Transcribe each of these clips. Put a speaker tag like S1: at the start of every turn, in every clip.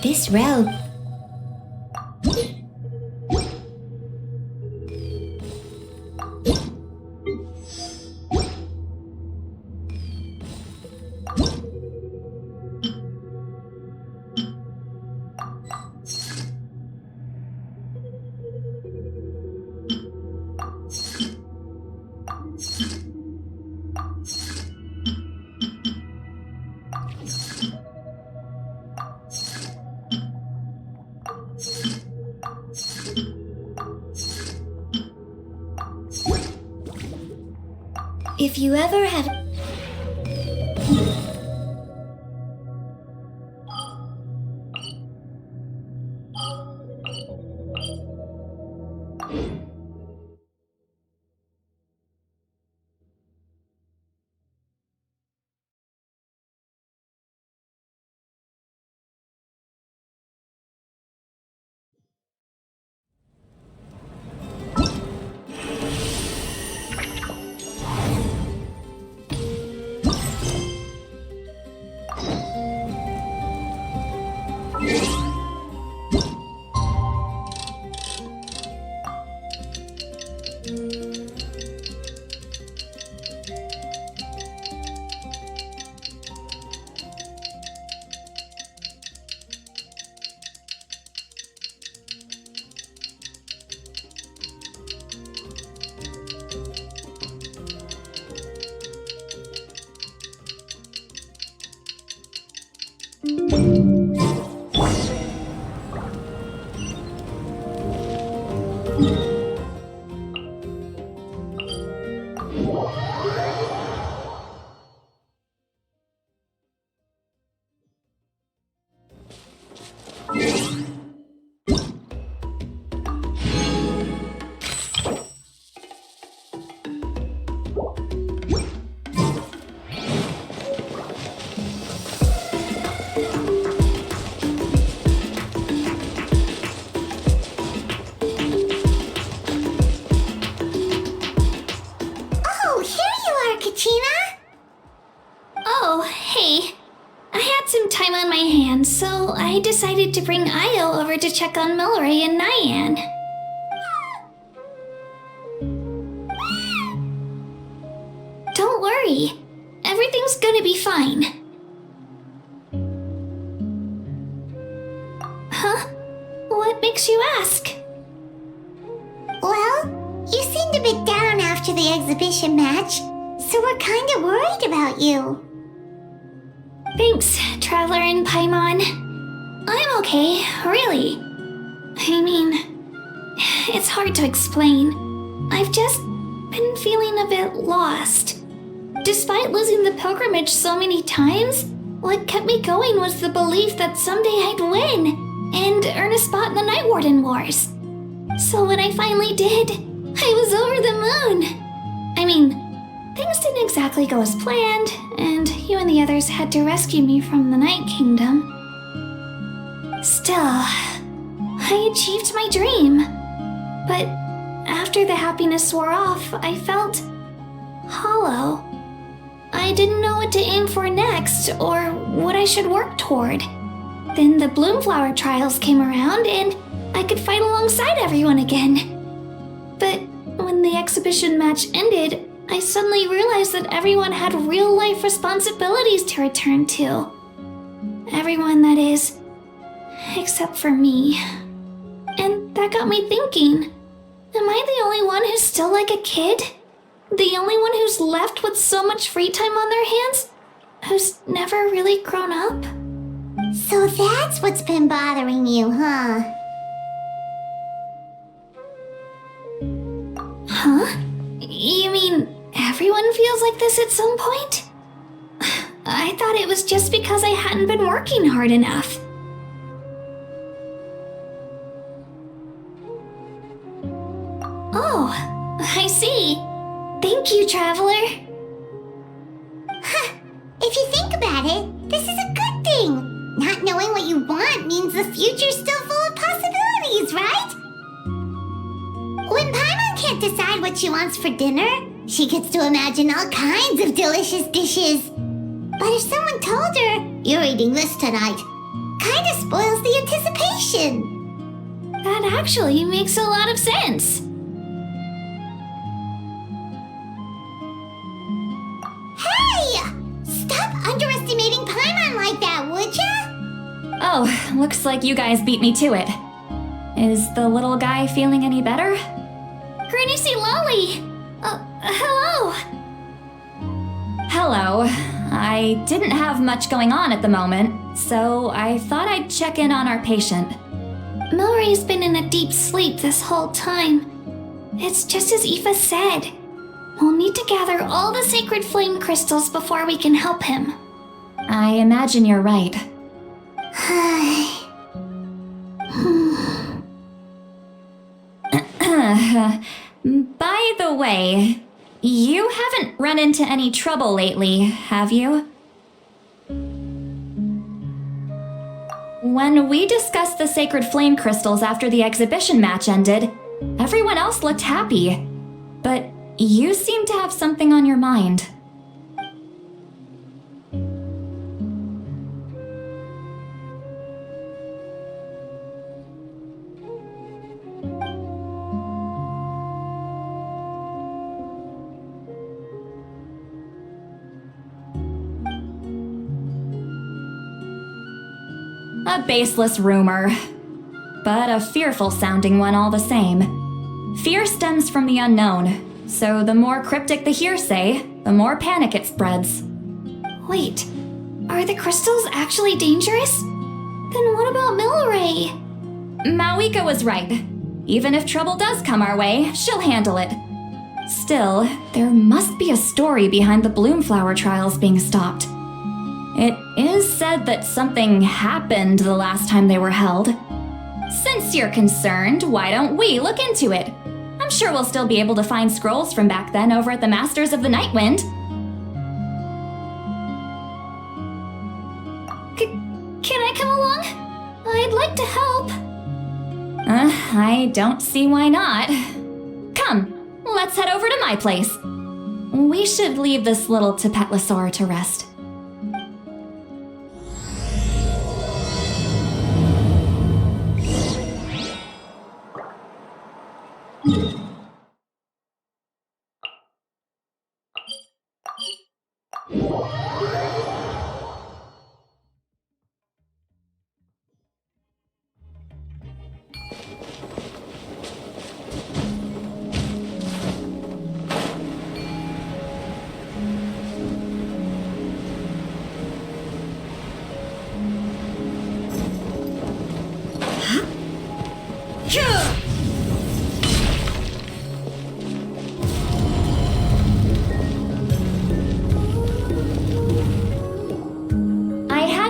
S1: This road. If you ever had... So I decided to bring Io over to check on Milray and Nyan. Don't worry, everything's gonna be fine. Huh? What makes you ask?
S2: Well, you seemed a bit down after the exhibition match, so we're kinda worried about you.
S1: Thanks, Traveler and Paimon. I'm okay, really. I mean, it's hard to explain. I've just been feeling a bit lost. Despite losing the pilgrimage so many times, what kept me going was the belief that someday I'd win and earn a spot in the Night Warden Wars. So when I finally did, I was over the moon. I mean, things didn't exactly go as planned, and you and the others had to rescue me from the Night Kingdom. Still, I achieved my dream. But after the happiness wore off, I felt hollow. I didn't know what to aim for next, or what I should work toward. Then the Bloomflower trials came around, and I could fight alongside everyone again. But when the exhibition match ended, I suddenly realized that everyone had real-life responsibilities to return to. Everyone, that is, except for me. And that got me thinking, am I the only one who's still like a kid? The only one who's left with so much free time on their hands? Who's never really grown up?
S2: So that's what's been bothering you, huh?
S1: Huh? You mean everyone feels like this at some point? I thought it was just because I hadn't been working hard enough. Oh, I see. Thank you, Traveler.
S2: If you think about it, this is a good thing. Not knowing what you want means the future's still full of possibilities, right? When Paimon can't decide what she wants for dinner, she gets to imagine all kinds of delicious dishes. But if someone told her, "You're eating this tonight," kinda spoils the anticipation.
S1: That actually makes a lot of sense.
S2: Hey! Stop underestimating Paimon like that, would ya?
S3: Oh, looks like you guys beat me to it. Is the little guy feeling any better?
S1: Granny Lolly! Hello!
S3: Hello. I didn't have much going on at the moment, so I thought I'd check in on our patient.
S1: Milray's been in a deep sleep this whole time. It's just as Aoife said. We'll need to gather all the sacred flame crystals before we can help him.
S3: I imagine you're right. By the way, you haven't run into any trouble lately, have you? When we discussed the sacred flame crystals after the exhibition match ended, everyone else looked happy. But you seem to have something on your mind. A baseless rumor, but a fearful-sounding one all the same. Fear stems from the unknown, so the more cryptic the hearsay, the more panic it spreads.
S1: Wait, are the crystals actually dangerous? Then what about Milray?
S3: Mawika was right. Even if trouble does come our way, she'll handle it. Still, there must be a story behind the Bloomflower trials being stopped. It is said that something happened the last time they were held. Since you're concerned, why don't we look into it? I'm sure we'll still be able to find scrolls from back then over at the Masters of the Nightwind.
S1: Can I come along? I'd like to help.
S3: I don't see why not. Come, let's head over to my place. We should leave this little Tapetlosaur to rest.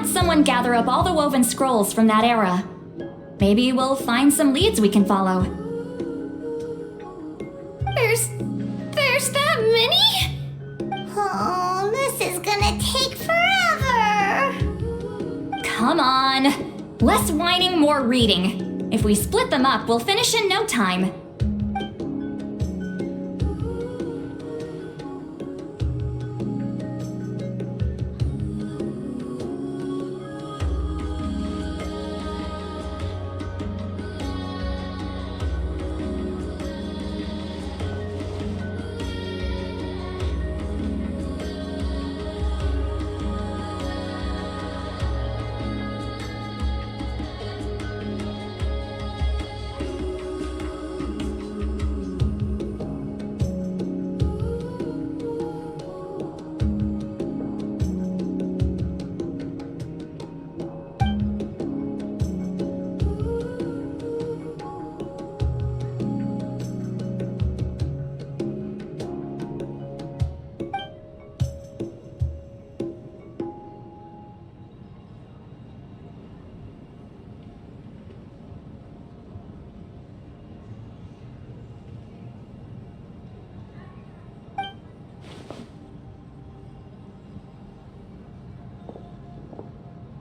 S3: Someone gather up all the woven scrolls from that era. Maybe we'll find some leads we can follow.
S1: There's that many?
S2: Oh, this is gonna take forever.
S3: Come on. Less whining, more reading. If we split them up, we'll finish in no time.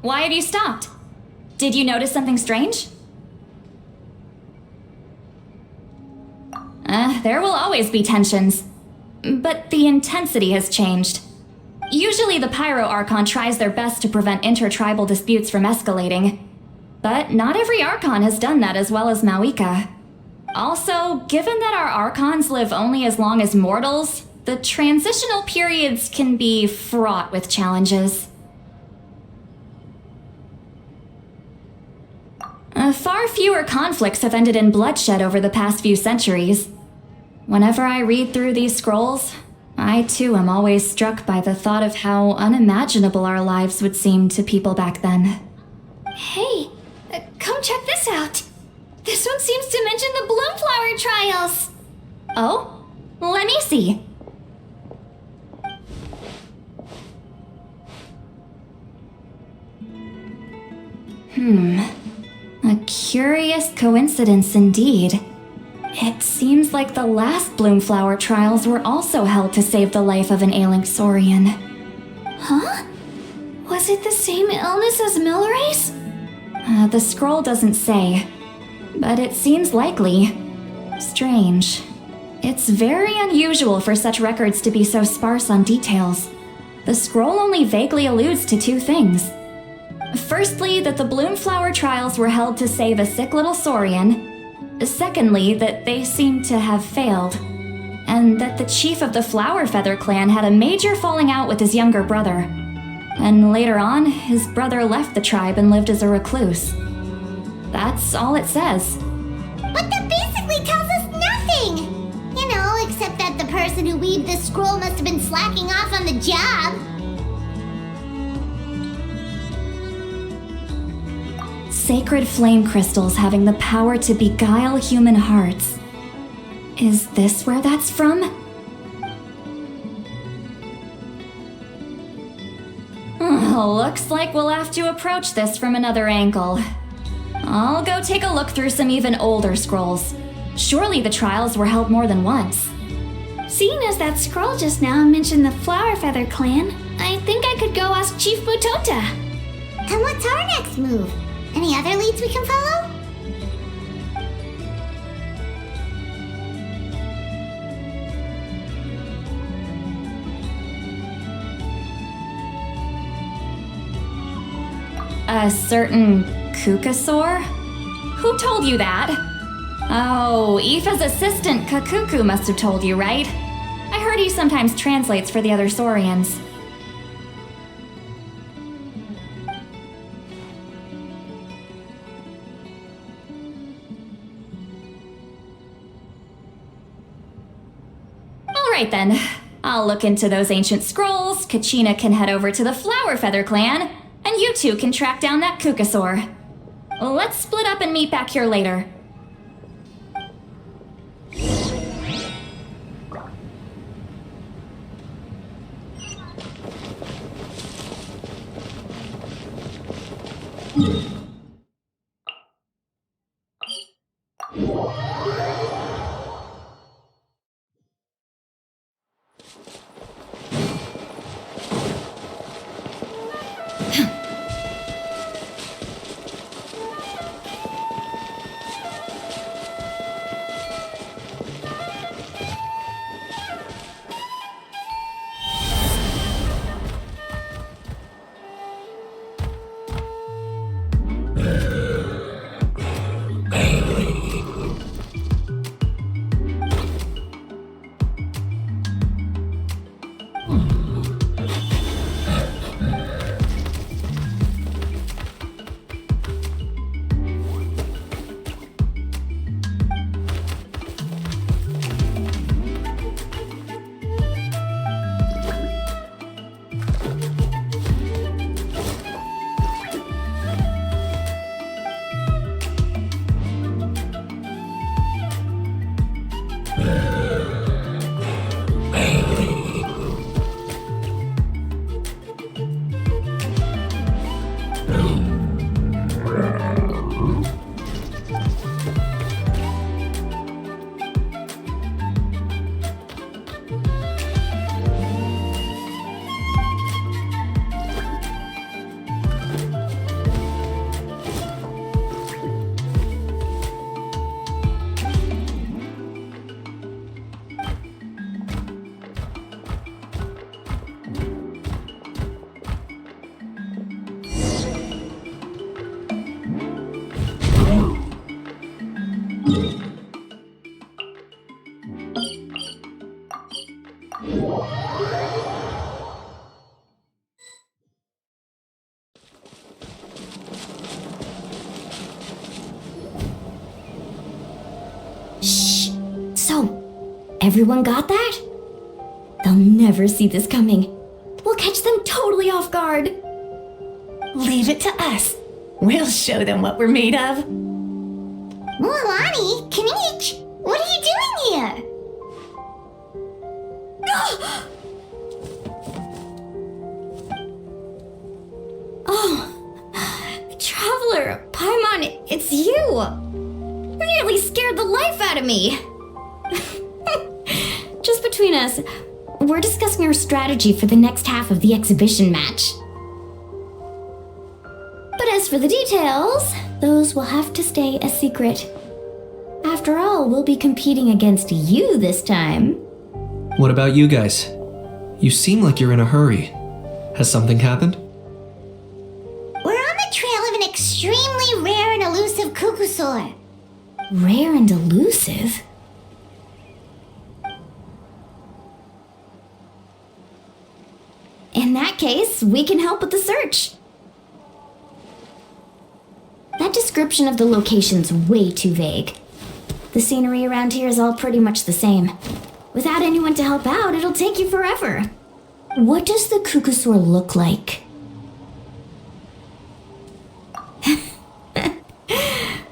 S3: Why have you stopped? Did you notice something strange? There will always be tensions. But the intensity has changed. Usually the Pyro Archon tries their best to prevent intertribal disputes from escalating. But not every Archon has done that as well as Mauika. Also, given that our Archons live only as long as mortals, the transitional periods can be fraught with challenges. Far fewer conflicts have ended in bloodshed over the past few centuries. Whenever I read through these scrolls, I too am always struck by the thought of how unimaginable our lives would seem to people back then.
S1: Hey, come check this out. This one seems to mention the Bloomflower trials.
S3: Oh? Let me see. A curious coincidence indeed. It seems like the last Bloomflower trials were also held to save the life of an ailing Saurian.
S1: Huh? Was it the same illness as Milrace?
S3: The scroll doesn't say, but it seems likely. Strange. It's very unusual for such records to be so sparse on details. The scroll only vaguely alludes to two things. Firstly, that the Bloomflower trials were held to save a sick little Saurian. Secondly, that they seem to have failed. And that the chief of the Flower Feather clan had a major falling out with his younger brother. And later on, his brother left the tribe and lived as a recluse. That's all it says.
S2: But that basically tells us nothing! You know, except that the person who weaved this scroll must have been slacking off on the job.
S3: Sacred flame crystals having the power to beguile human hearts. Is this where that's from? Looks like we'll have to approach this from another angle. I'll go take a look through some even older scrolls. Surely the trials were held more than once.
S1: Seeing as that scroll just now mentioned the Flower Feather clan, I think I could go ask Chief Butota.
S2: And what's our next move? Any other leads we can follow?
S3: A certain Kukasaur? Who told you that? Oh, Aoife's assistant Kakuku must have told you, right? I heard he sometimes translates for the other Saurians. Alright then, I'll look into those ancient scrolls, Kachina can head over to the Flower Feather clan, and you two can track down that Kukasaur. Let's split up and meet back here later.
S1: Shh. So, everyone got that? They'll never see this coming. We'll catch them totally off guard.
S4: Leave it to us. We'll show them what we're made of.
S2: Mualani, Kanich, what are you doing here?
S1: Oh, Traveler, Paimon, it's you. You nearly scared the life out of me. Just between us, we're discussing our strategy for the next half of the exhibition match. But as for the details, those will have to stay a secret. After all, we'll be competing against you this time.
S5: What about you guys? You seem like you're in a hurry. Has something happened?
S2: We're on the trail of an extremely rare and elusive Kukusaur.
S1: Rare and elusive? In that case, we can help with the search. That description of the location's way too vague. The scenery around here is all pretty much the same. Without anyone to help out, it'll take you forever. What does the Kukusaur look like?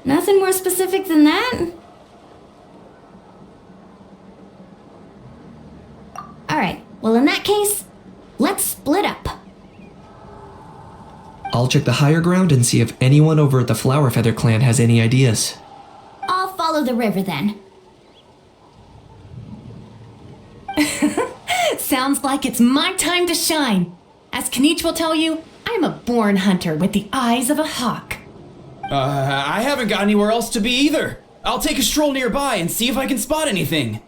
S1: Nothing more specific than that? Alright, well in that case, let's split up.
S5: I'll check the higher ground and see if anyone over at the Flower Feather clan has any ideas.
S1: I'll follow the river then.
S4: Sounds like it's my time to shine. As Kanich will tell you, I'm a born hunter with the eyes of a hawk.
S6: I haven't got anywhere else to be either. I'll take a stroll nearby and see if I can spot anything.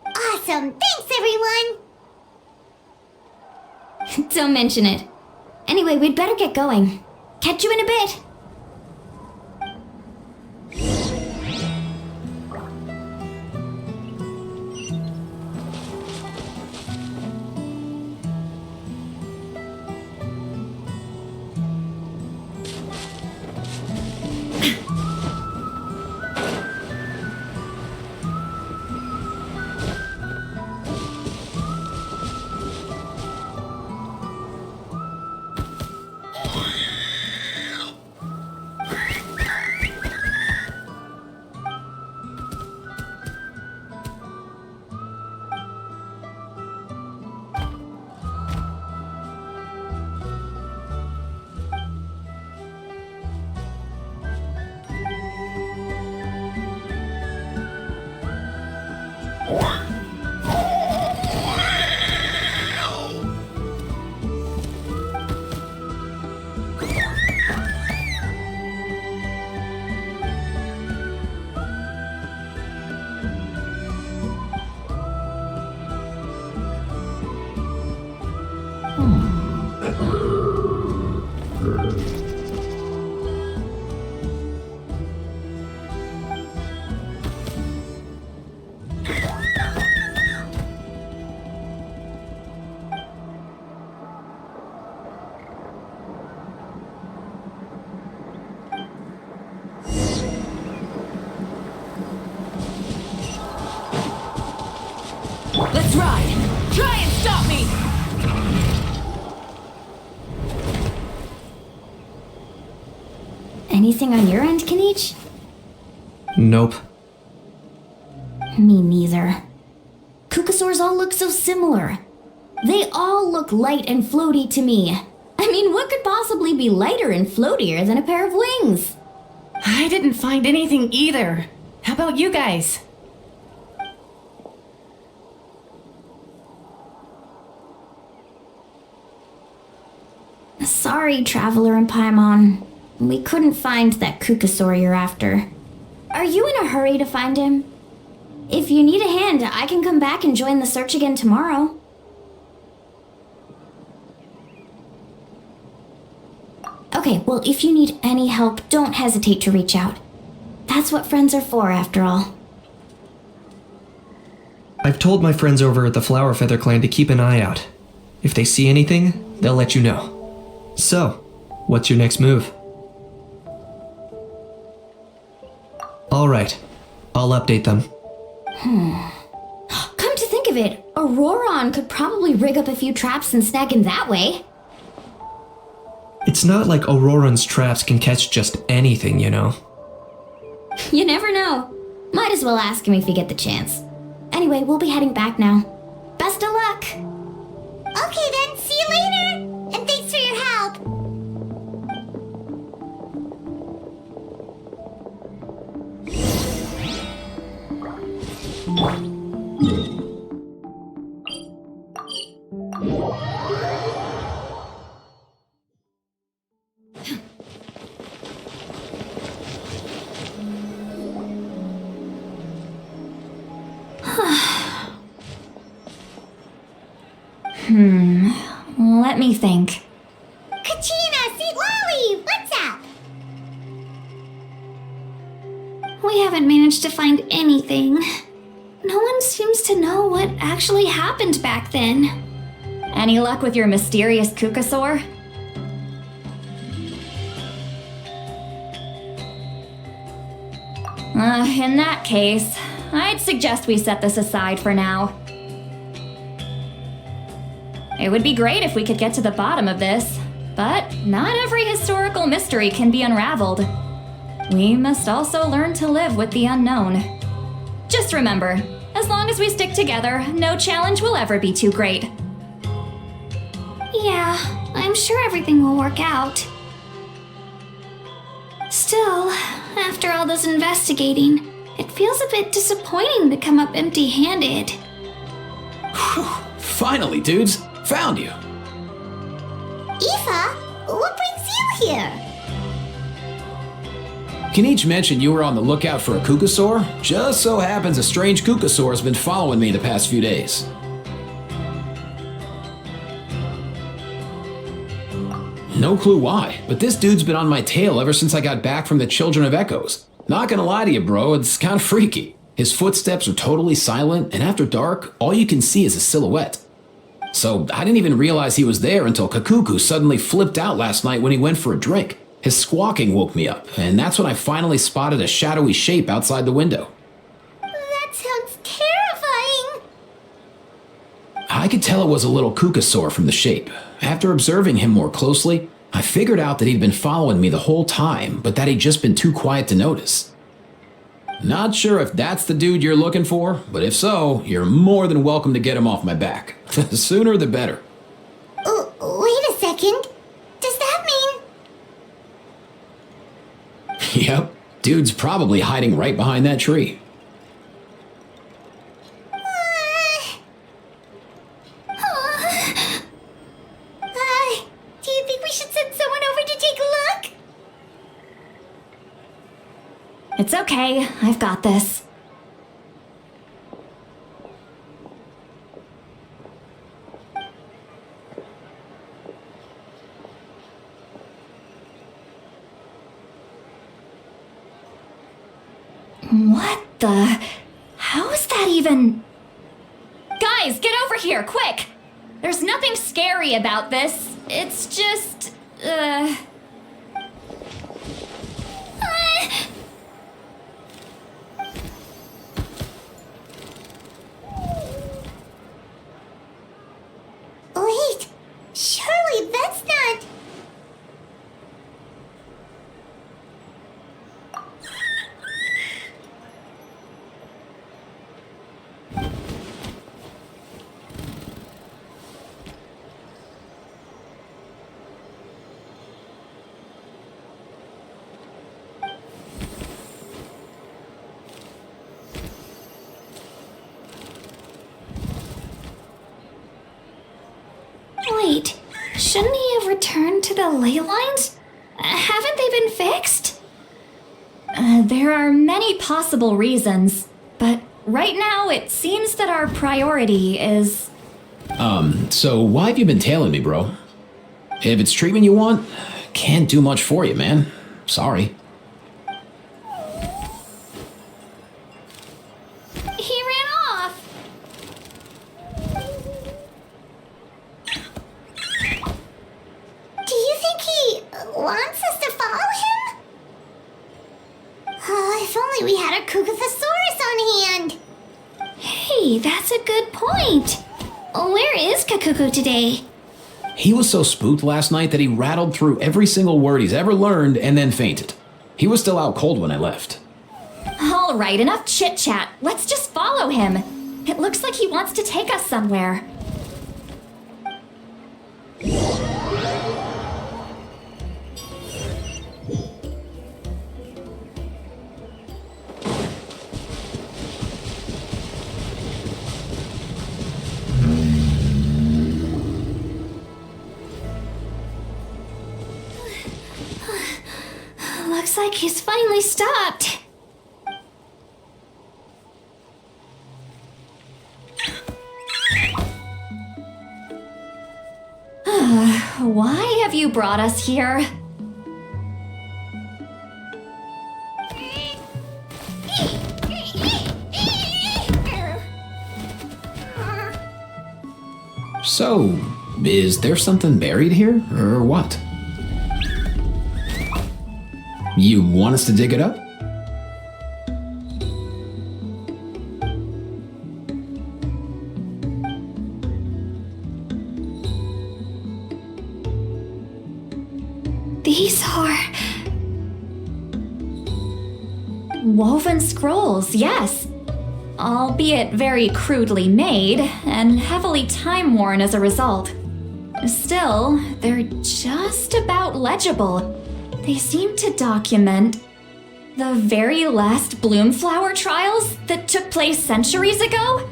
S2: Awesome, thanks everyone!
S1: Don't mention it. Anyway, we'd better get going. Catch you in a bit.
S4: Let's ride! Try and stop me!
S1: Anything on your end, Kanich?
S5: Nope.
S1: Me neither. Kukusaurs all look so similar. They all look light and floaty to me. I mean, what could possibly be lighter and floatier than a pair of wings?
S4: I didn't find anything either. How about you guys?
S1: Sorry, Traveler and Paimon. We couldn't find that Kukusaur you're after. Are you in a hurry to find him? If you need a hand, I can come back and join the search again tomorrow. Okay, well, if you need any help, don't hesitate to reach out. That's what friends are for, after all.
S5: I've told my friends over at the Flower Feather Clan to keep an eye out. If they see anything, they'll let you know. So, what's your next move? Alright, I'll update them.
S2: Come to think of it, Auroron could probably rig up a few traps and snag him that way.
S5: It's not like Auroran's traps can catch just anything, you know.
S2: You never know. Might as well ask him if you get the chance. Anyway, we'll be heading back now. Best of luck! Okay then, see you later! And thanks for your help!
S3: Let me think.
S2: Kachina, see Lolly! What's up?
S1: We haven't managed to find anything. No one seems to know what actually happened back then.
S3: Any luck with your mysterious Kukasaur? In that case, I'd suggest we set this aside for now. It would be great if we could get to the bottom of this, but not every historical mystery can be unraveled. We must also learn to live with the unknown. Just remember, as long as we stick together, no challenge will ever be too great.
S1: Yeah, I'm sure everything will work out. Still, after all this investigating, it feels a bit disappointing to come up empty-handed.
S6: Finally, dudes. Found you.
S2: Aoife, what brings you here?
S6: Kinich mentioned you were on the lookout for a Kukasaur. Just so happens a strange Kukasaur has been following me the past few days. No clue why, but this dude's been on my tail ever since I got back from the Children of Echoes. Not gonna lie to you, bro, it's kind of freaky. His footsteps are totally silent, and after dark, all you can see is a silhouette. So I didn't even realize he was there until Kakuku suddenly flipped out last night when he went for a drink. His squawking woke me up, and that's when I finally spotted a shadowy shape outside the window.
S2: That sounds terrifying!
S6: I could tell it was a little Kukasaur from the shape. After observing him more closely, I figured out that he'd been following me the whole time, but that he'd just been too quiet to notice. Not sure if that's the dude you're looking for, but if so, you're more than welcome to get him off my back. The sooner the better.
S2: Wait a second. Does that mean...
S6: Yep, dude's probably hiding right behind that tree.
S2: Do you think we should send someone over to take a look?
S3: It's okay, I've got this. What the? How is that even? Guys, get over here, quick! There's nothing scary about this. It's just,
S2: Wait, surely that's not...
S1: Wait, shouldn't he have returned to the ley lines? Haven't they been fixed?
S3: there are many possible reasons, but right now it seems that our priority is...
S6: So why have you been tailing me, bro? If it's treatment you want, can't do much for you, man. Sorry.
S1: He ran off. That's a good point. Where is Kakuku today?
S6: He was so spooked last night that he rattled through every single word he's ever learned and then fainted. He was still out cold when I left.
S3: All right, enough chit-chat. Let's just follow him. It looks like he wants to take us somewhere.
S1: Looks like he's finally stopped.
S3: Why have you brought us here?
S6: So, is there something buried here, or what? You want us to dig it up?
S1: These are...
S3: Woven scrolls, yes. Albeit very crudely made and heavily time-worn as a result. Still, they're just about legible. They seem to document the very last Bloomflower trials that took place centuries ago?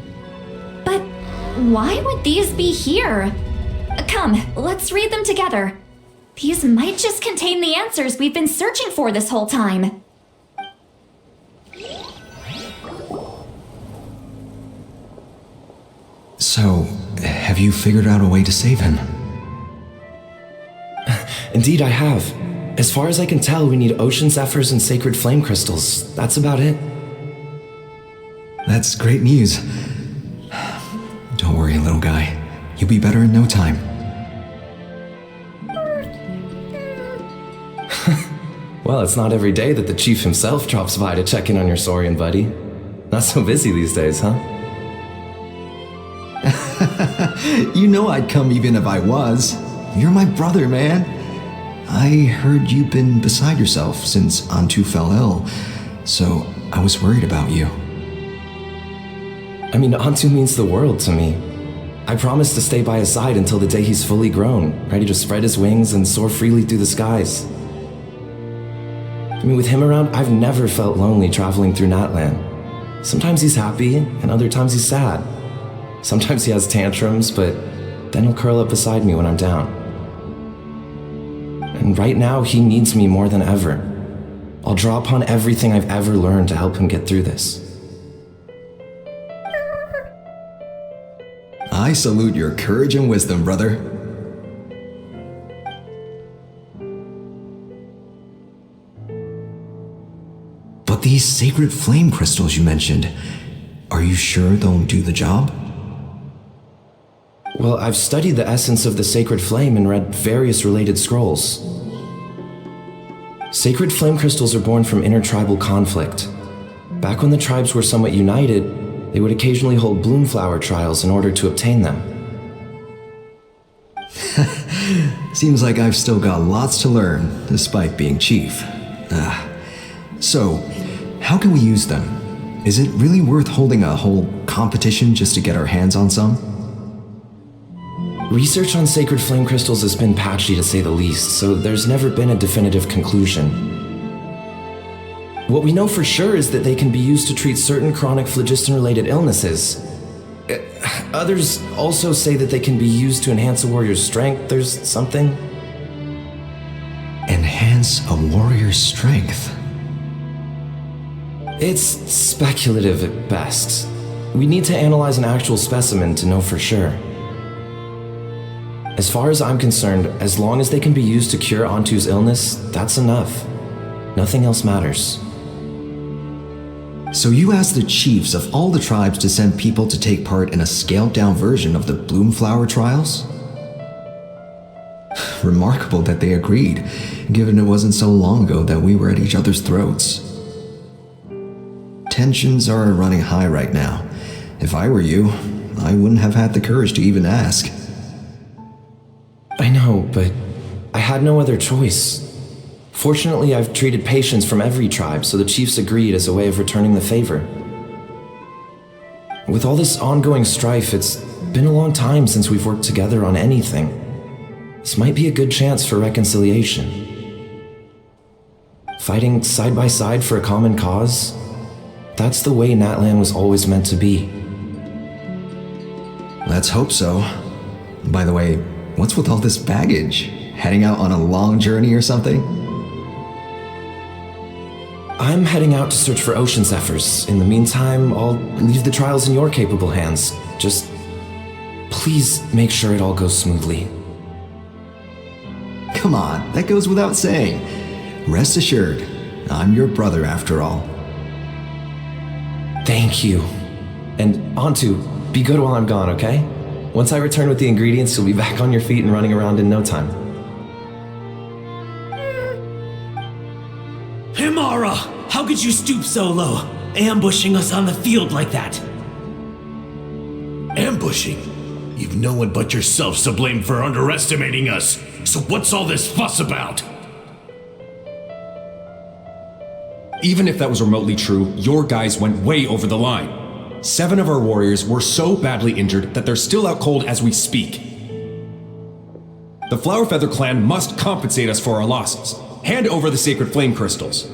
S3: But why would these be here? Come, let's read them together. These might just contain the answers we've been searching for this whole time.
S7: So, have you figured out a way to save him?
S8: Indeed, I have. As far as I can tell, we need ocean zephyrs and sacred flame crystals. That's about it.
S7: That's great news. Don't worry, little guy. You'll be better in no time.
S8: Well, it's not every day that the chief himself drops by to check in on your Saurian buddy. Not so busy these days, huh?
S7: You know I'd come even if I was. You're my brother, man. I heard you've been beside yourself since Antu fell ill, so I was worried about you.
S8: I mean, Antu means the world to me. I promised to stay by his side until the day he's fully grown, ready to spread his wings and soar freely through the skies. I mean, with him around, I've never felt lonely traveling through Natlan. Sometimes he's happy, and other times he's sad. Sometimes he has tantrums, but then he'll curl up beside me when I'm down. And right now, he needs me more than ever. I'll draw upon everything I've ever learned to help him get through this.
S7: I salute your courage and wisdom, brother. But these sacred flame crystals you mentioned, are you sure they'll do the job?
S8: Well, I've studied the essence of the sacred flame and read various related scrolls. Sacred flame crystals are born from intertribal conflict. Back when the tribes were somewhat united, they would occasionally hold Bloomflower trials in order to obtain them.
S7: Seems like I've still got lots to learn, despite being chief. So, how can we use them? Is it really worth holding a whole competition just to get our hands on some?
S8: Research on sacred flame crystals has been patchy to say the least, so there's never been a definitive conclusion. What we know for sure is that they can be used to treat certain chronic phlogiston-related illnesses. Others also say that they can be used to enhance a warrior's strength. There's something.
S7: Enhance a warrior's strength?
S8: It's speculative at best. We need to analyze an actual specimen to know for sure. As far as I'm concerned, as long as they can be used to cure Antu's illness, that's enough. Nothing else matters.
S7: So you asked the chiefs of all the tribes to send people to take part in a scaled-down version of the Bloomflower trials? Remarkable that they agreed, given it wasn't so long ago that we were at each other's throats. Tensions are running high right now, If I were you, I wouldn't have had the courage to even ask.
S8: I know, but I had no other choice. Fortunately, I've treated patients from every tribe, so the chiefs agreed as a way of returning the favor. With all this ongoing strife, it's been a long time since we've worked together on anything. This might be a good chance for reconciliation. Fighting side by side for a common cause? That's the way Natlan was always meant to be.
S7: Let's hope so. By the way, what's with all this baggage? Heading out on a long journey or something?
S8: I'm heading out to search for Ocean Zephyrs. In the meantime, I'll leave the trials in your capable hands. Just please make sure it all goes smoothly.
S7: Come on, that goes without saying. Rest assured, I'm your brother after all.
S8: Thank you. And Antu, be good while I'm gone, okay? Once I return with the ingredients, you'll be back on your feet and running around in no time.
S9: Himara! How could you stoop so low, ambushing us on the field like that?
S10: Ambushing? You've no one but yourself to blame for underestimating us. So what's all this fuss about?
S11: Even if that was remotely true, your guys went way over the line. 7 of our warriors were so badly injured that they're still out cold as we speak. The Flower Feather clan must compensate us for our losses. Hand over the sacred flame crystals.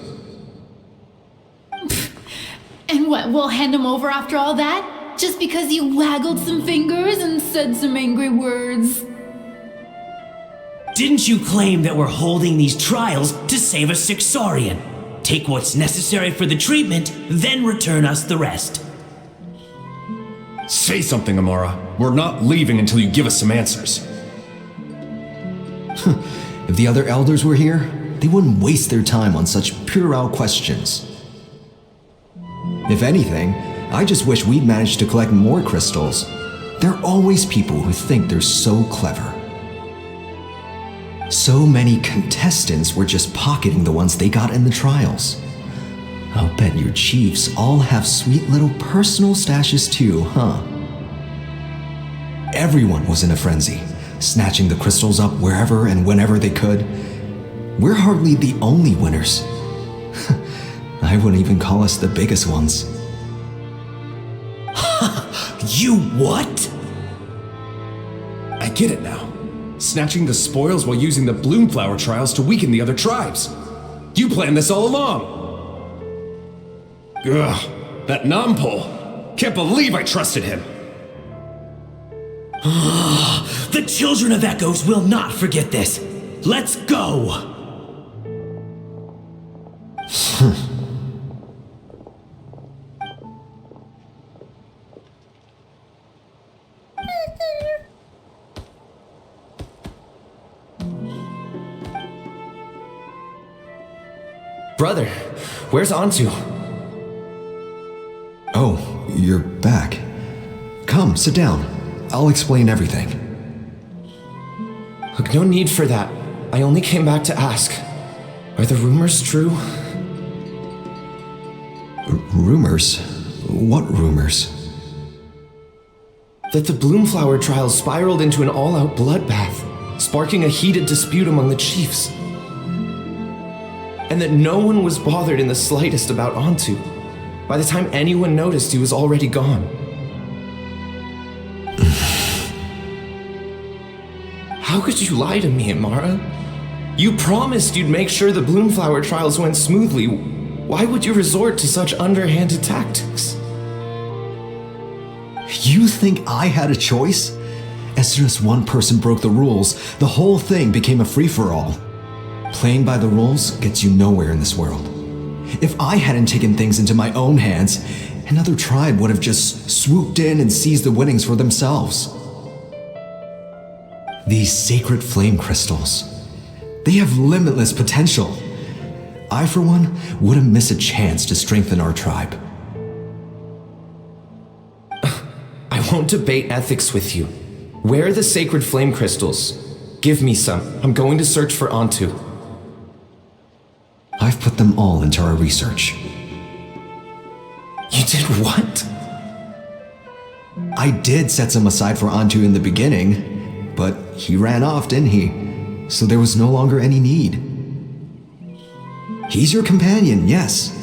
S12: And what, we'll hand them over after all that? Just because you waggled some fingers and said some angry words?
S9: Didn't you claim that we're holding these trials to save a sick Saurian? Take what's necessary for the treatment, then return us the rest.
S11: Say something, Amara. We're not leaving until you give us some answers.
S7: If the other elders were here, they wouldn't waste their time on such puerile questions. If anything, I just wish we'd managed to collect more crystals. There are always people who think they're so clever. So many contestants were just pocketing the ones they got in the trials. I'll bet your chiefs all have sweet little personal stashes too, huh? Everyone was in a frenzy, snatching the crystals up wherever and whenever they could. We're hardly the only winners. I wouldn't even call us the biggest ones.
S9: You what?
S11: I get it now. Snatching the spoils while using the bloom flower trials to weaken the other tribes. You planned this all along. Ugh, that Nampol. Can't believe I trusted him.
S9: The children of Echoes will not forget this. Let's go!
S8: Brother, where's Antu?
S7: Oh, you're back. Come, sit down. I'll explain everything.
S8: Look, no need for that. I only came back to ask. Are the rumors true?
S7: Rumors? What rumors?
S8: That the Bloomflower trials spiraled into an all-out bloodbath, sparking a heated dispute among the chiefs. And that no one was bothered in the slightest about Antu. By the time anyone noticed, he was already gone. How could you lie to me, Amara? You promised you'd make sure the Bloomflower trials went smoothly. Why would you resort to such underhanded tactics?
S7: You think I had a choice? As soon as one person broke the rules, the whole thing became a free-for-all. Playing by the rules gets you nowhere in this world. If I hadn't taken things into my own hands, another tribe would have just swooped in and seized the winnings for themselves. These sacred flame crystals, they have limitless potential. I, for one, wouldn't miss a chance to strengthen our tribe.
S8: I won't debate ethics with you. Where are the sacred flame crystals? Give me some. I'm going to search for Antu.
S7: I've put them all into our research.
S8: You did what?
S7: I did set some aside for Antu in the beginning, but he ran off, didn't he? So there was no longer any need. He's your companion, yes,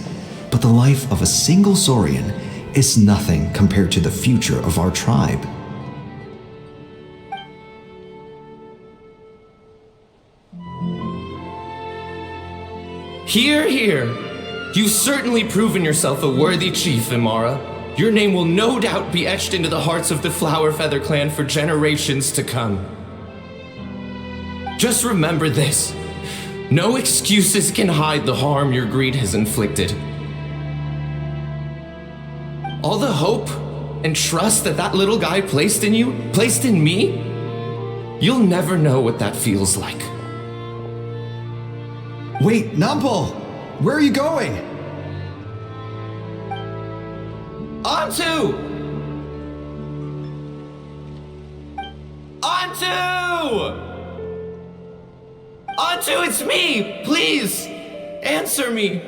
S7: but the life of a single Saurian is nothing compared to the future of our tribe.
S8: Hear, hear. You've certainly proven yourself a worthy chief, Imara. Your name will no doubt be etched into the hearts of the Flower Feather clan for generations to come. Just remember this. No excuses can hide the harm your greed has inflicted. All the hope and trust that little guy placed in you, placed in me, you'll never know what that feels like.
S7: Wait, Nampal! Where are you going?
S8: Antu! Antu! Antu, it's me! Please! Answer me!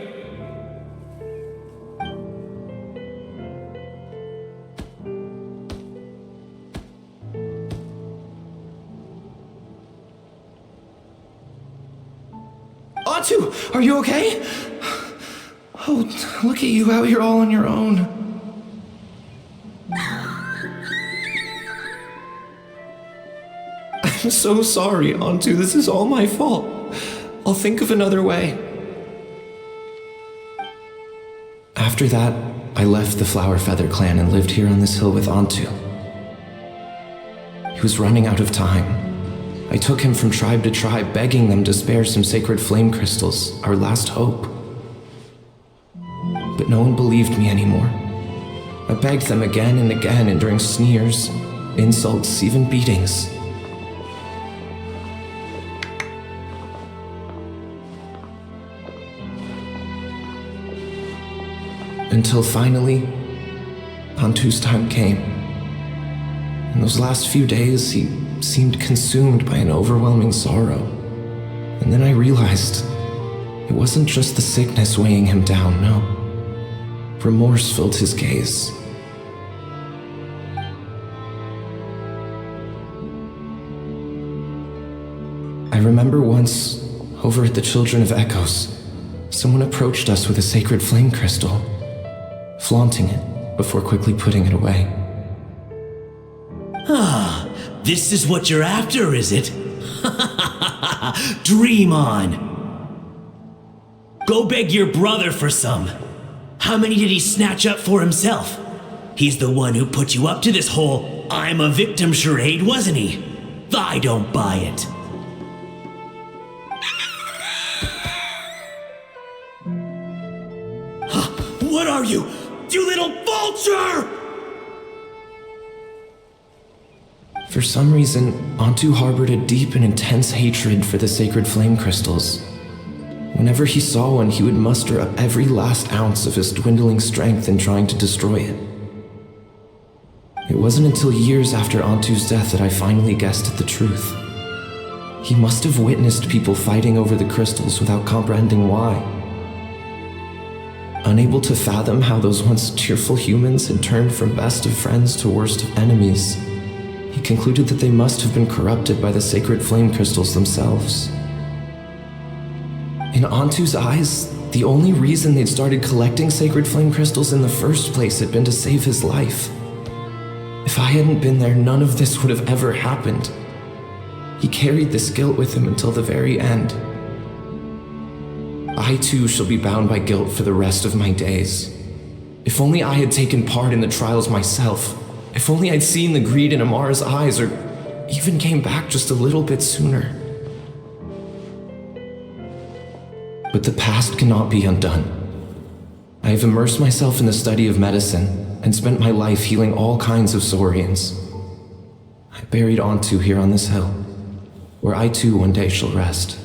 S8: Antu, are you okay? Oh, look at you out here all on your own. I'm so sorry, Antu. This is all my fault. I'll think of another way. After that, I left the Flower Feather clan and lived here on this hill with Antu. He was running out of time. I took him from tribe to tribe, begging them to spare some sacred flame crystals, our last hope. But no one believed me anymore. I begged them again and again, enduring sneers, insults, even beatings. Until finally, Antu's time came. In those last few days, he seemed consumed by an overwhelming sorrow. And then I realized it wasn't just the sickness weighing him down, no. Remorse filled his gaze. I remember once, over at the Children of Echoes, someone approached us with a sacred flame crystal, flaunting it before quickly putting it away.
S9: Ah, this is what you're after, is it? Dream on. Go beg your brother for some. How many did he snatch up for himself? He's the one who put you up to this whole I'm a victim charade, wasn't he? I don't buy it. What are you, you little vulture?
S8: For some reason, Antu harbored a deep and intense hatred for the sacred flame crystals. Whenever he saw one, he would muster up every last ounce of his dwindling strength in trying to destroy it. It wasn't until years after Antu's death that I finally guessed at the truth. He must have witnessed people fighting over the crystals without comprehending why. Unable to fathom how those once cheerful humans had turned from best of friends to worst of enemies, he concluded that they must have been corrupted by the sacred flame crystals themselves. In Antu's eyes, the only reason they'd started collecting sacred flame crystals in the first place had been to save his life. If I hadn't been there, none of this would have ever happened. He carried this guilt with him until the very end. I too shall be bound by guilt for the rest of my days. If only I had taken part in the trials myself. If only I'd seen the greed in Amara's eyes, or even came back just a little bit sooner. But the past cannot be undone. I have immersed myself in the study of medicine and spent my life healing all kinds of Saurians. I buried Antu here on this hill, where I too one day shall rest.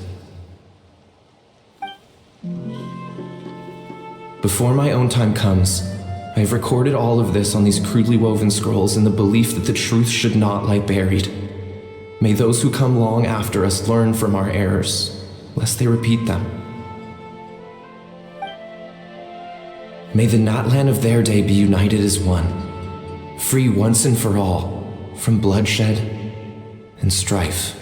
S8: Before my own time comes, I have recorded all of this on these crudely woven scrolls in the belief that the truth should not lie buried. May those who come long after us learn from our errors, lest they repeat them. May the Natlan of their day be united as one. free once and for all from bloodshed and strife.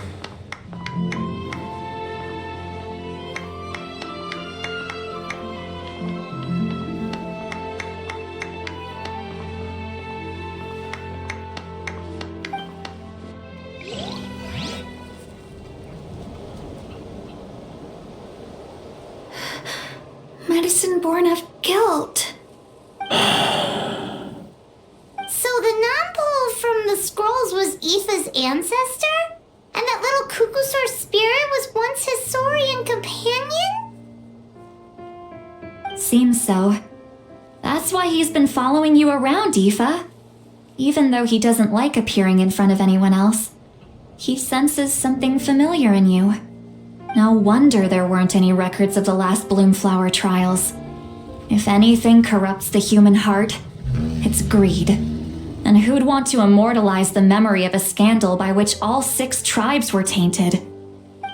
S1: Medicine born of guilt.
S2: So the non-pole from the scrolls was Aoife's ancestor? And that little Kukusaur spirit was once his saurian companion?
S3: Seems so. That's why he's been following you around, Aoife. Even though he doesn't like appearing in front of anyone else, he senses something familiar in you. No wonder there weren't any records of the last Bloomflower trials. If anything corrupts the human heart, it's greed. And who'd want to immortalize the memory of a scandal by which all 6 tribes were tainted?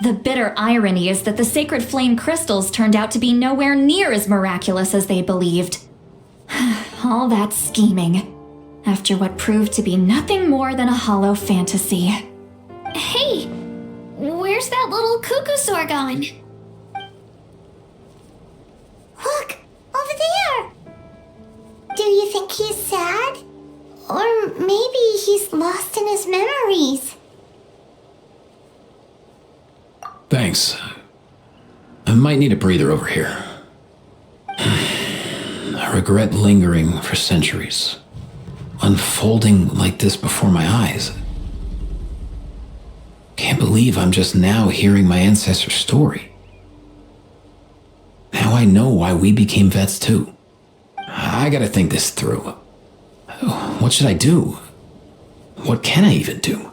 S3: The bitter irony is that the sacred flame crystals turned out to be nowhere near as miraculous as they believed. All that scheming, after what proved to be nothing more than a hollow fantasy.
S1: Hey, where's that little Kukusaur gone?
S2: Look, over there! Do you think he's sad? Or maybe he's lost in his memories?
S6: Thanks. I might need a breather over here. I regret lingering for centuries, unfolding like this before my eyes. Can't believe I'm just now hearing my ancestor's story. Now I know why we became vets too. I gotta think this through. What should I do? What can I even do?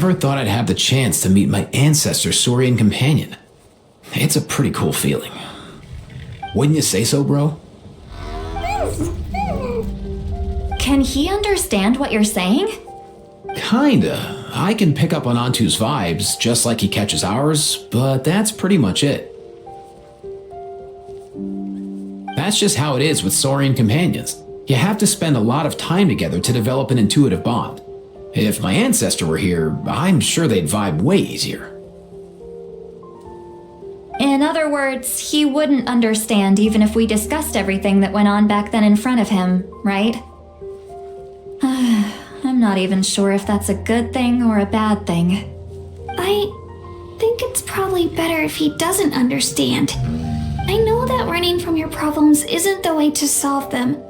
S6: never thought I'd have the chance to meet my ancestor Saurian companion. It's a pretty cool feeling. Wouldn't you say so, bro?
S3: Can he understand what you're saying?
S6: Kinda. I can pick up on Antu's vibes, just like he catches ours, but that's pretty much it. That's just how it is with Saurian companions. You have to spend a lot of time together to develop an intuitive bond. If my ancestor were here, I'm sure they'd vibe way easier.
S3: In other words, he wouldn't understand even if we discussed everything that went on back then in front of him, right? I'm not even sure if that's a good thing or a bad thing.
S1: I think it's probably better if he doesn't understand. I know that running from your problems isn't the way to solve them,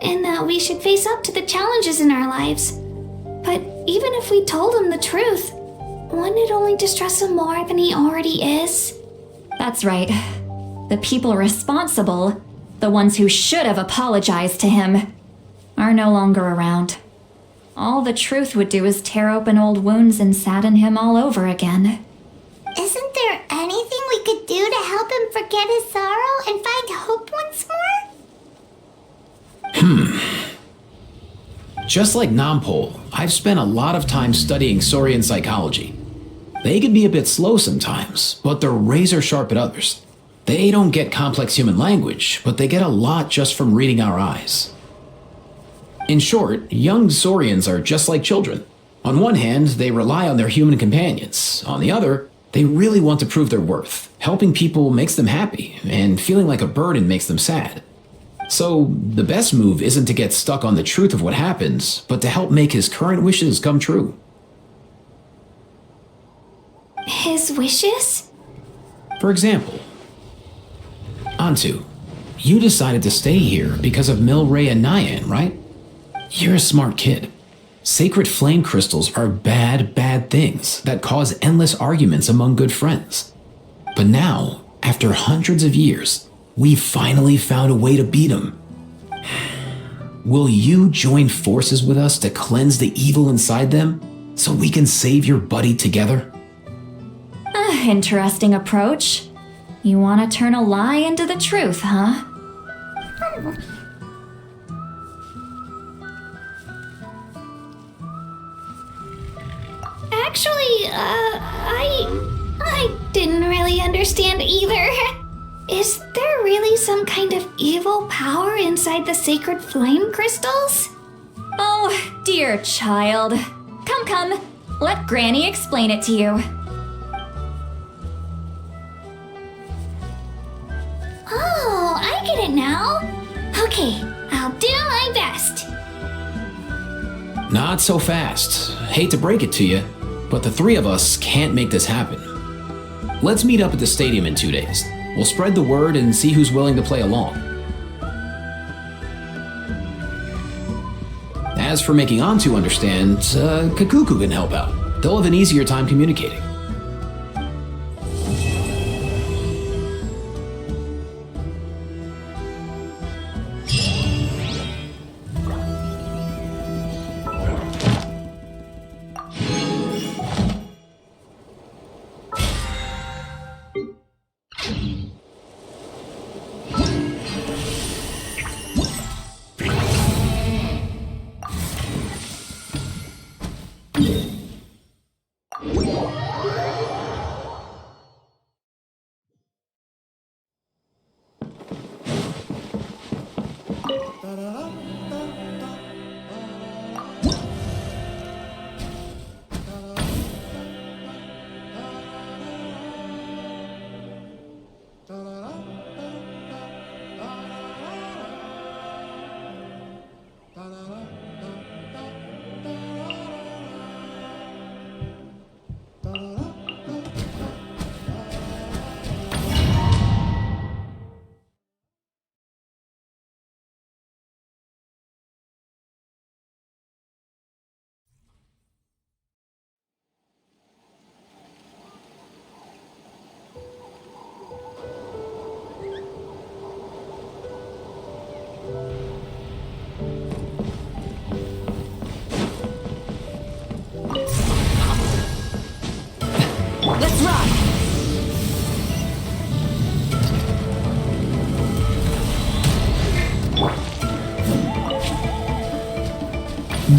S1: and that we should face up to the challenges in our lives. But even if we told him the truth, wouldn't it only distress him more than he already is?
S3: That's right. The people responsible, the ones who should have apologized to him, are no longer around. All the truth would do is tear open old wounds and sadden him all over again.
S2: Isn't there anything we could do to help him forget his sorrow and find hope once more?
S6: Just like Nampol, I've spent a lot of time studying Saurian psychology. They can be a bit slow sometimes, but they're razor sharp at others. They don't get complex human language, but they get a lot just from reading our eyes. In short, young Saurians are just like children. On one hand, they rely on their human companions. On the other, they really want to prove their worth. Helping people makes them happy, and feeling like a burden makes them sad. So, the best move isn't to get stuck on the truth of what happens, but to help make his current wishes come true.
S1: His wishes?
S6: For example, Antu, you decided to stay here because of Milray and Nyan, right? You're a smart kid. Sacred flame crystals are bad, bad things that cause endless arguments among good friends. But now, after hundreds of years, we finally found a way to beat them. Will you join forces with us to cleanse the evil inside them so we can save your buddy together?
S3: Interesting approach. You want to turn a lie into the truth, huh?
S1: Actually, I didn't really understand either. Is there really some kind of evil power inside the sacred flame crystals?
S3: Oh, dear child. Come. Let Granny explain it to you.
S1: Oh, I get it now. Okay, I'll do my best.
S6: Not so fast. Hate to break it to you, but the three of us can't make this happen. Let's meet up at the stadium in 2 days. We'll spread the word and see who's willing to play along. As for making Antu understand, Kakuku can help out. They'll have an easier time communicating.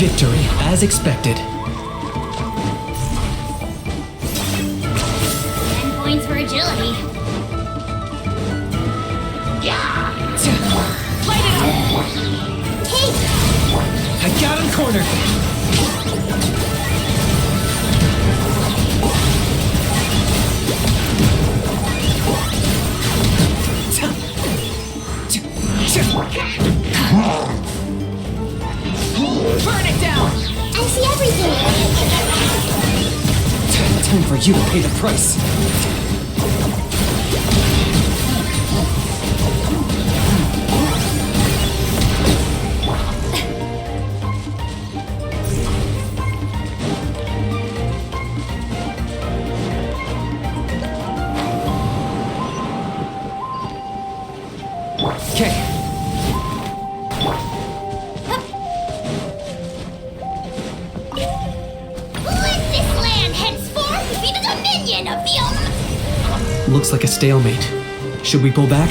S5: Victory, as expected.
S2: 10 points for agility.
S5: I got him cornered.
S4: Burn it down!
S2: I see everything.
S5: Time for you to pay the price. Okay.
S2: Let this land henceforth be the dominion of the
S5: Looks like a stalemate. Should we pull back?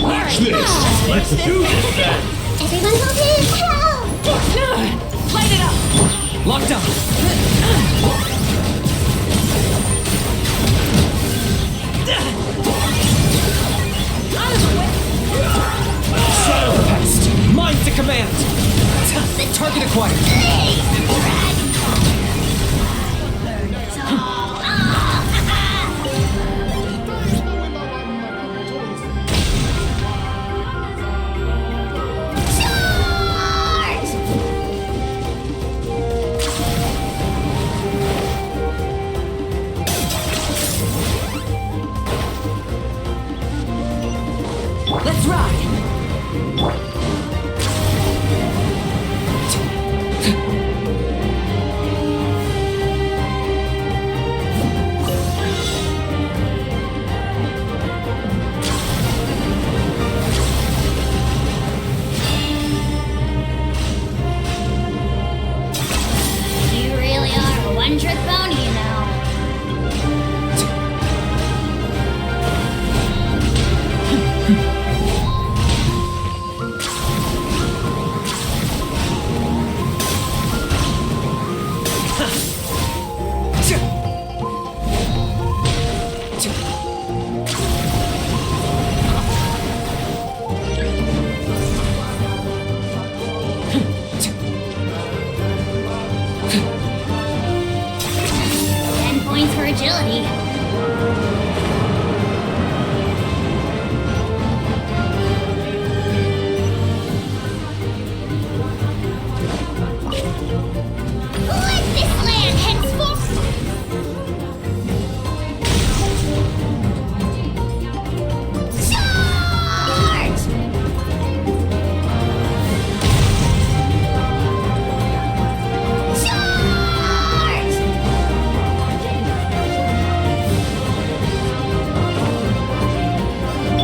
S10: Watch this! Let's do this then!
S2: Everyone hold his
S4: Light it up!
S5: Locked up. Shadow the pest. Mine to command. Target acquired.
S4: Let's ride!
S2: You really are a one-trick pony, you know. Points for agility. Let this land henceforth. Charge! Charge!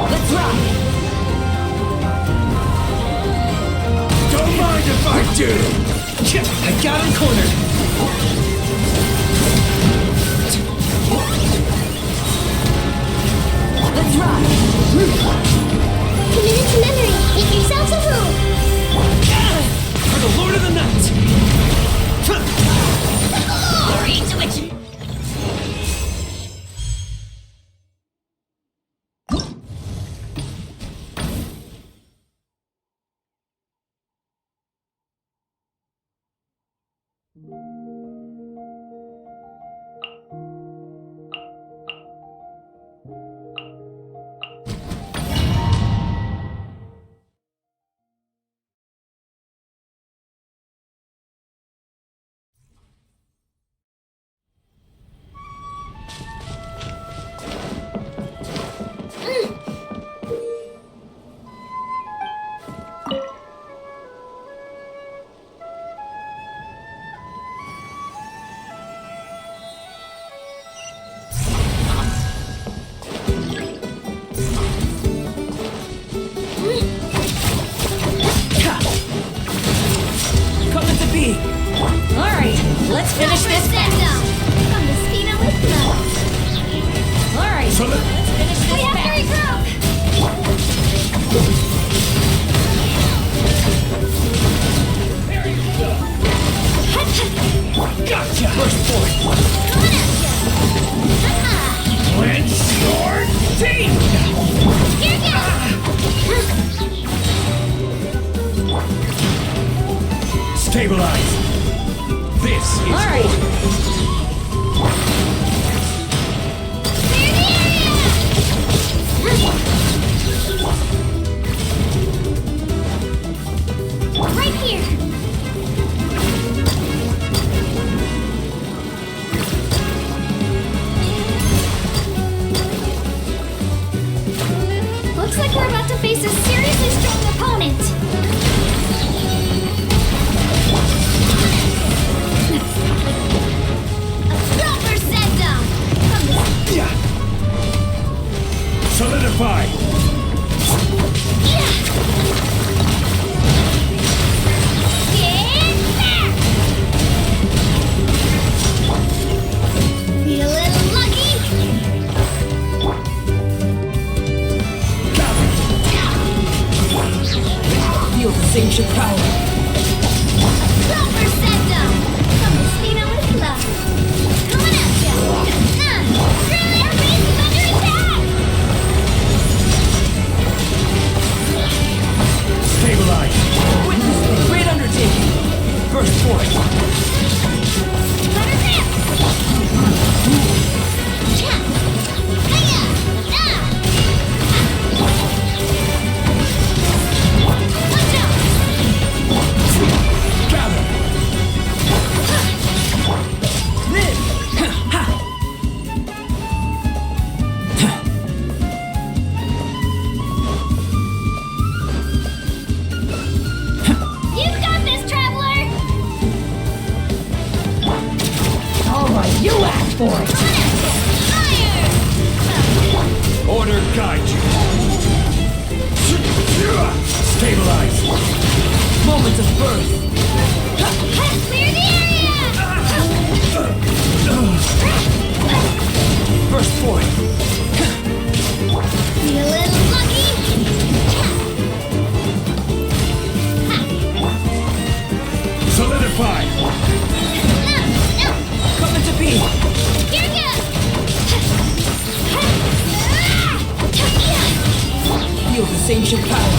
S4: Let's ride!
S10: Don't mind if I do!
S5: I got him cornered.
S4: Let's ride!
S2: Commit it to memory. Make yourselves a home.
S5: For the Lord of the Night.
S2: Glory to it.
S4: finish this fast.
S1: From the Spina with love.
S4: All right,
S10: So
S4: let's finish this
S1: We have to
S4: fast.
S1: regroup.
S10: Gotcha! First point! Clench your teeth!
S1: Here goes.
S10: Stabilize! This is
S4: All right.
S1: Clear the area. Right here. Looks like we're about to face a seriously strong opponent. A proper send-down from the
S10: solidify!
S1: Get back! Feeling lucky?
S4: Feel the sanctuary power.
S1: Proper send-down from the Spina with love. Coming at ya! Really, our base is under attack!
S10: Stabilize!
S4: Witness the great undertaking. First point.
S1: Let her grip! Cha! Hiya! Ah! Watch out!
S10: Gather!
S1: You've got this, traveler!
S4: All right, you act for it.
S1: Fire!
S10: Order guide you! Stabilize!
S4: Moments of birth.
S1: Clear the area!
S4: First point.
S1: Feeling lucky?
S10: Solidify!
S1: No!
S4: Coming to be.
S1: Here goes!
S4: Feel the sanctuary power.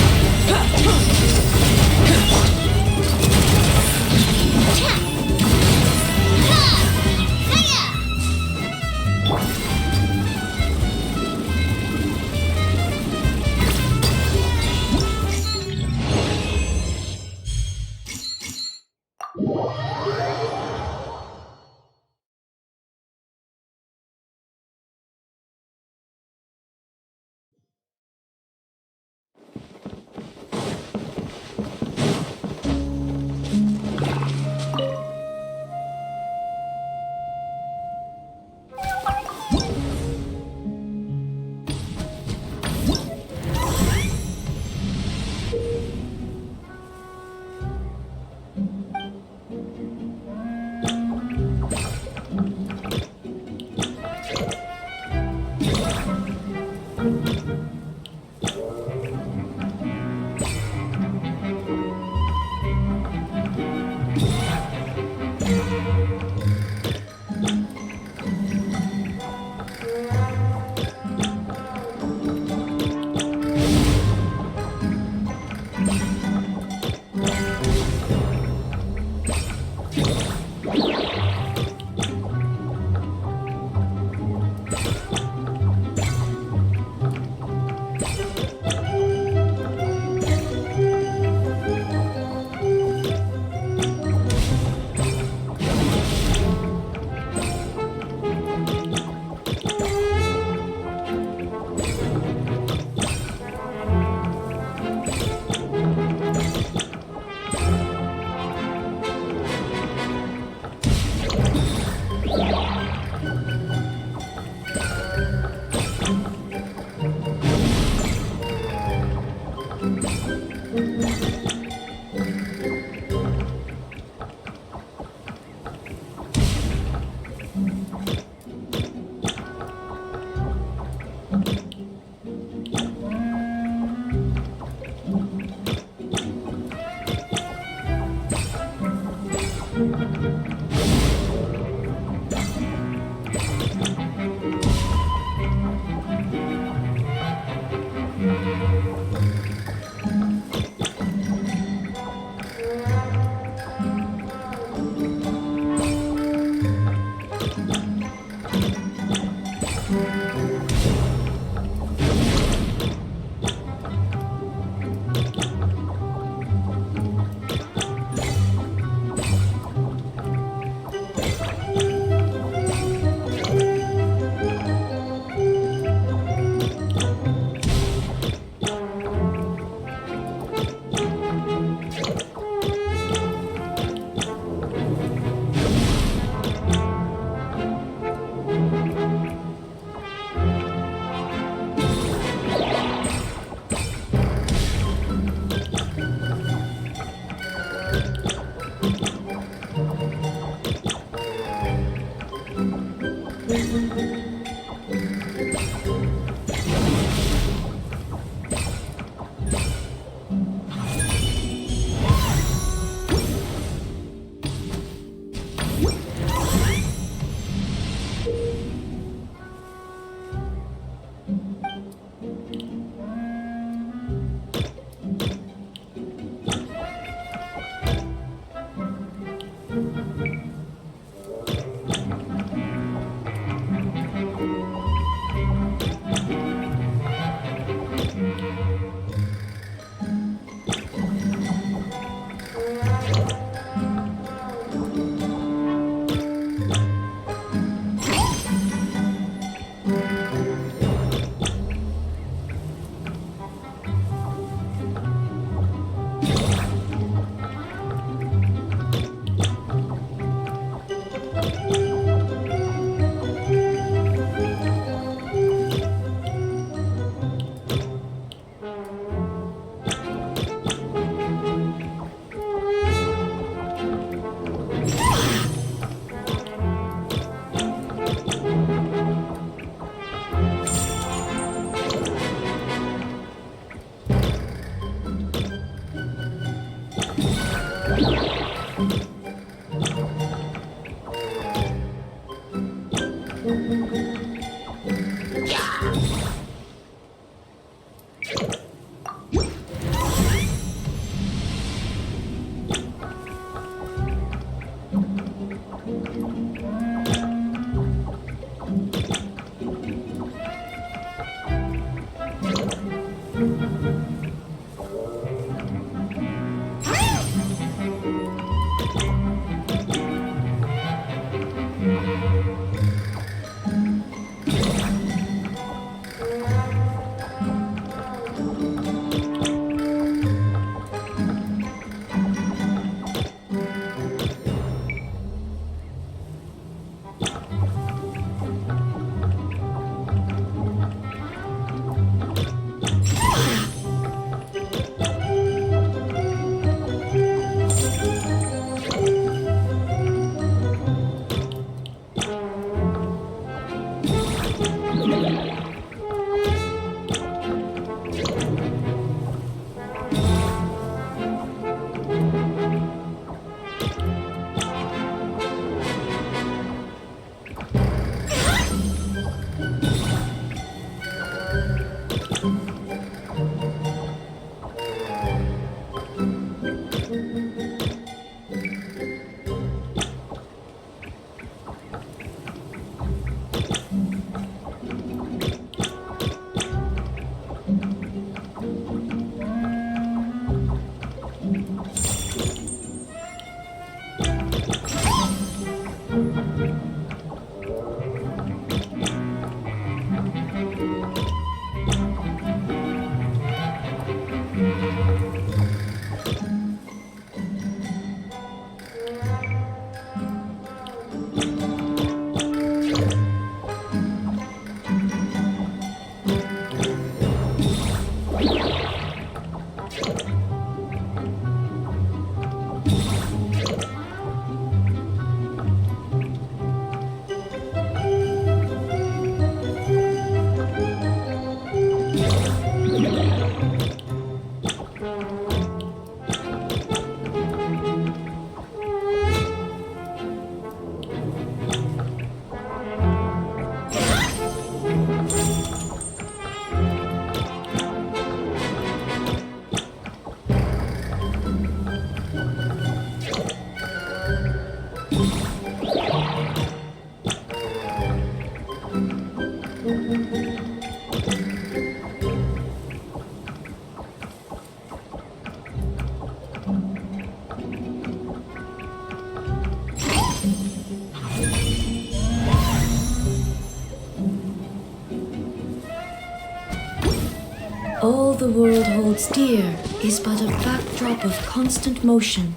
S13: All the world holds dear is but a backdrop of constant motion.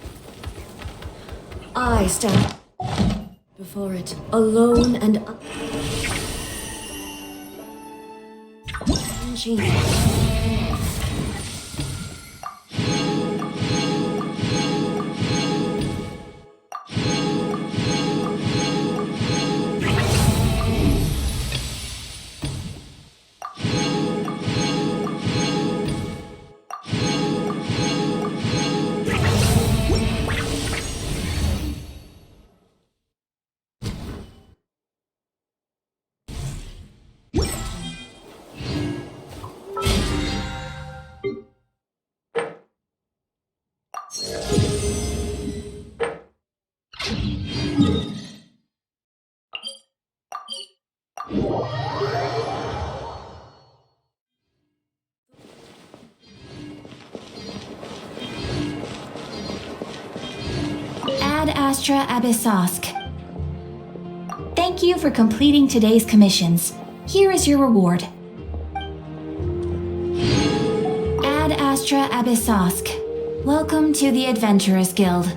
S13: I stand before it, alone and unchanging.
S3: Ad Astra Abyssosk. Thank you for completing today's commissions. Here is your reward. Ad Astra Abyssosk. Welcome to the Adventurers Guild.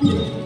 S13: Yeah.